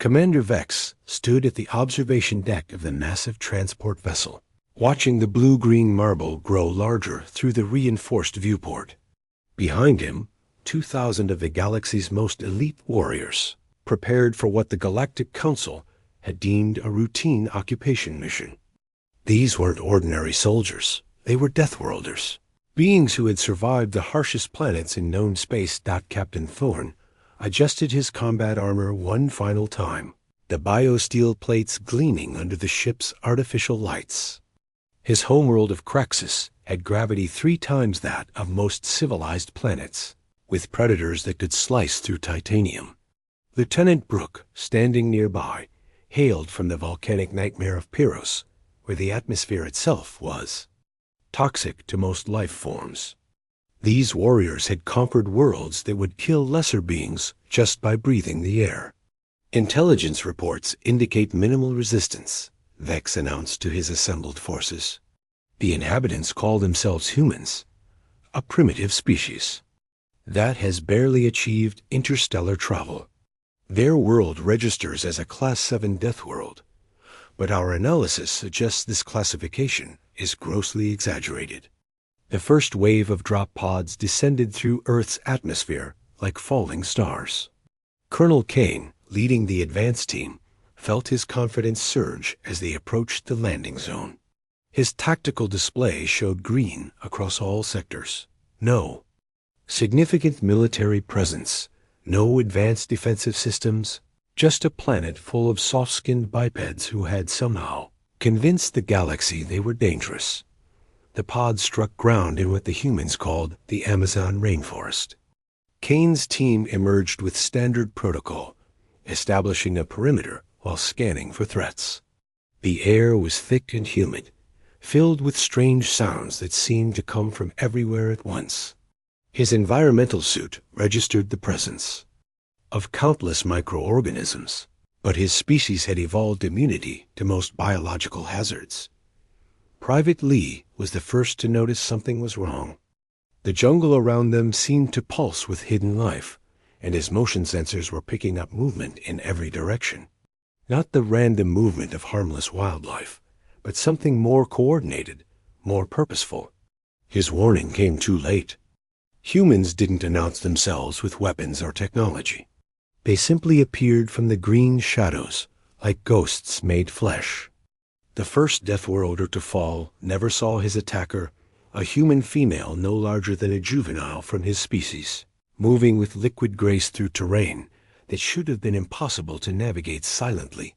Commander Vex stood at the observation deck of the massive transport vessel, watching the blue-green marble grow larger through the reinforced viewport. Behind him, 2,000 of the galaxy's most elite warriors, prepared for what the Galactic Council had deemed a routine occupation mission. These weren't ordinary soldiers. They were Deathworlders, beings who had survived the harshest planets in known space. Captain Thorn adjusted his combat armor one final time, the biosteel plates gleaming under the ship's artificial lights. His homeworld of Kraxus had gravity 3 times that of most civilized planets, with predators that could slice through titanium. Lieutenant Brooke, standing nearby, hailed from the volcanic nightmare of Pyros, where the atmosphere itself was toxic to most life forms. These warriors had conquered worlds that would kill lesser beings just by breathing the air. Intelligence reports indicate minimal resistance, Vex announced to his assembled forces. The inhabitants call themselves humans, a primitive species that has barely achieved interstellar travel. Their world registers as a Class 7 death world, but our analysis suggests this classification is grossly exaggerated. The first wave of drop pods descended through Earth's atmosphere like falling stars. Colonel Kane, leading the advance team, felt his confidence surge as they approached the landing zone. His tactical display showed green across all sectors. No significant military presence, no advanced defensive systems, just a planet full of soft-skinned bipeds who had somehow convinced the galaxy they were dangerous. The pods struck ground in what the humans called the Amazon rainforest. Kane's team emerged with standard protocol, establishing a perimeter while scanning for threats. The air was thick and humid, filled with strange sounds that seemed to come from everywhere at once. His environmental suit registered the presence of countless microorganisms, but his species had evolved immunity to most biological hazards. Private Lee was the first to notice something was wrong. The jungle around them seemed to pulse with hidden life, and his motion sensors were picking up movement in every direction. Not the random movement of harmless wildlife, but something more coordinated, more purposeful. His warning came too late. Humans didn't announce themselves with weapons or technology. They simply appeared from the green shadows, like ghosts made flesh. The first Deathworlder to fall never saw his attacker, a human female no larger than a juvenile from his species, moving with liquid grace through terrain that should have been impossible to navigate silently.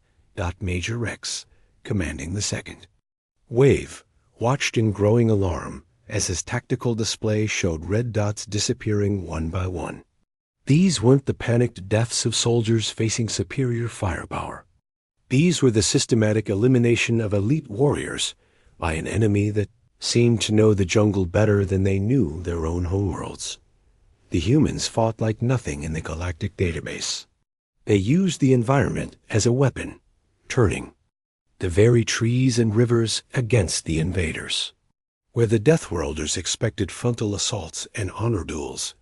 Major Rex, commanding the second wave, watched in growing alarm as his tactical display showed red dots disappearing one by one. These weren't the panicked deaths of soldiers facing superior firepower. These were the systematic elimination of elite warriors by an enemy that seemed to know the jungle better than they knew their own homeworlds. The humans fought like nothing in the galactic database. They used the environment as a weapon, turning the very trees and rivers against the invaders. Where the Deathworlders expected frontal assaults and honor duels,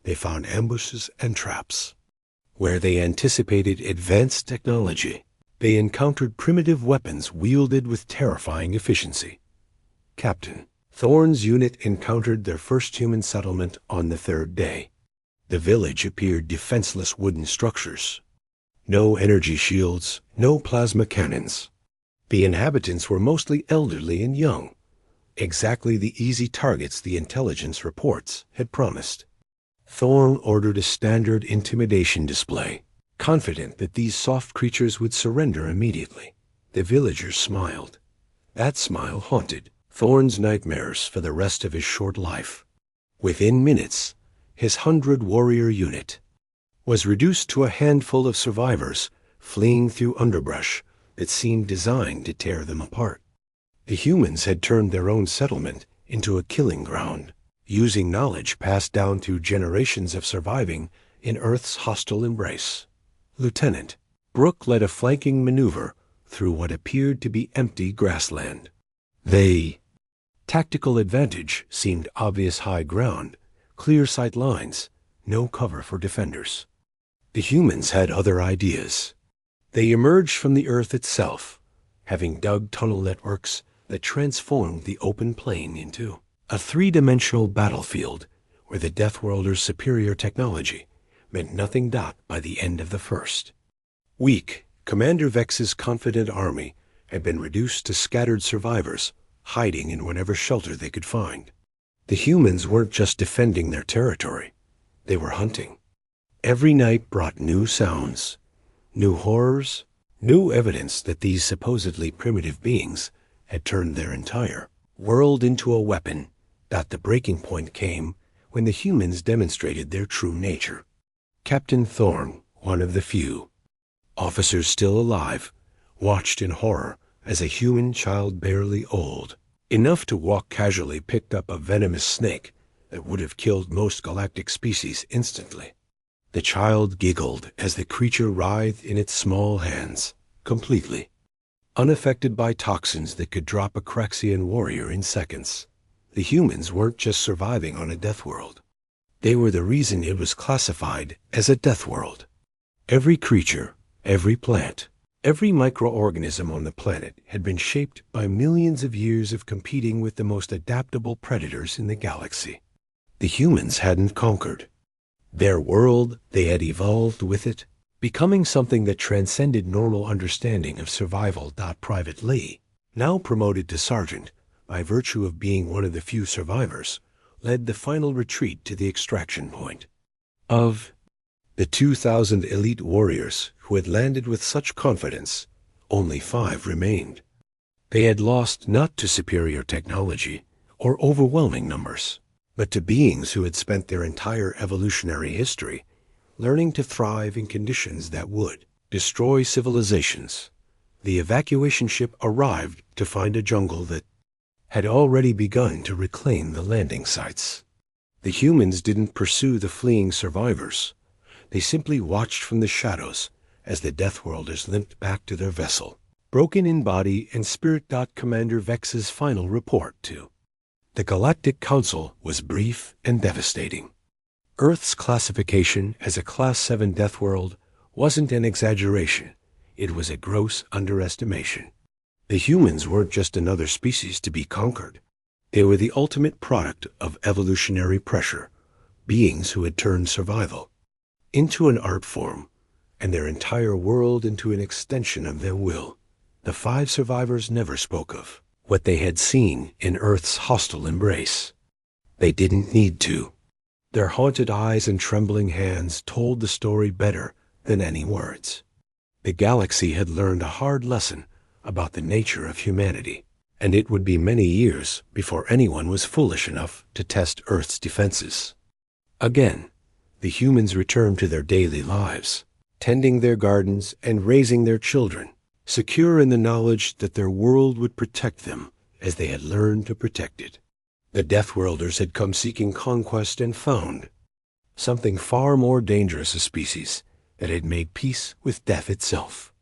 they found ambushes and traps. Where they anticipated advanced technology, they encountered primitive weapons wielded with terrifying efficiency. Captain Thorn's unit encountered their first human settlement on the 3rd day. The village appeared defenseless wooden structures. No energy shields, no plasma cannons. The inhabitants were mostly elderly and young, exactly the easy targets the intelligence reports had promised. Thorn ordered a standard intimidation display, confident that these soft creatures would surrender immediately. The villagers smiled. That smile haunted Thorn's nightmares for the rest of his short life. Within minutes, his 100-warrior unit was reduced to a handful of survivors fleeing through underbrush that seemed designed to tear them apart. The humans had turned their own settlement into a killing ground, using knowledge passed down through generations of surviving in Earth's hostile embrace. Lieutenant Brooke led a flanking maneuver through what appeared to be empty grassland. Tactical advantage seemed obvious high ground, clear sight lines, no cover for defenders. The humans had other ideas. They emerged from the Earth itself, having dug tunnel networks that transformed the open plain into a three-dimensional battlefield where the Deathworlders' superior technology meant nothing by the end of the first week. Commander Vex's confident army had been reduced to scattered survivors, hiding in whatever shelter they could find. The humans weren't just defending their territory, they were hunting. Every night brought new sounds, new horrors, new evidence that these supposedly primitive beings had turned their entire world into a weapon. The breaking point came when the humans demonstrated their true nature. Captain Thorne, one of the few officers still alive, watched in horror as a human child barely old enough to walk casually picked up a venomous snake that would have killed most galactic species instantly. The child giggled as the creature writhed in its small hands, completely unaffected by toxins that could drop a Craxian warrior in seconds. The humans weren't just surviving on a death world. They were the reason it was classified as a death world. Every creature, every plant, every microorganism on the planet had been shaped by millions of years of competing with the most adaptable predators in the galaxy. The humans hadn't conquered their world, they had evolved with it, becoming something that transcended normal understanding of survival. Private Lee, now promoted to sergeant by virtue of being one of the few survivors, led the final retreat to the extraction point. Of the 2,000 elite warriors who had landed with such confidence, only 5 remained. They had lost not to superior technology or overwhelming numbers, but to beings who had spent their entire evolutionary history learning to thrive in conditions that would destroy civilizations. The evacuation ship arrived to find a jungle that had already begun to reclaim the landing sites. The humans didn't pursue the fleeing survivors. They simply watched from the shadows as the Deathworlders limped back to their vessel, broken in body and spirit. Commander Vex's final report to the Galactic Council was brief and devastating. Earth's classification as a Class 7 death world wasn't an exaggeration. It was a gross underestimation. The humans weren't just another species to be conquered. They were the ultimate product of evolutionary pressure, beings who had turned survival into an art form, and their entire world into an extension of their will. The 5 survivors never spoke of what they had seen in Earth's hostile embrace. They didn't need to. Their haunted eyes and trembling hands told the story better than any words. The galaxy had learned a hard lesson about the nature of humanity, and it would be many years before anyone was foolish enough to test Earth's defenses. Again, the humans returned to their daily lives, tending their gardens and raising their children, secure in the knowledge that their world would protect them as they had learned to protect it. The Deathworlders had come seeking conquest and found something far more dangerous, a species that had made peace with death itself.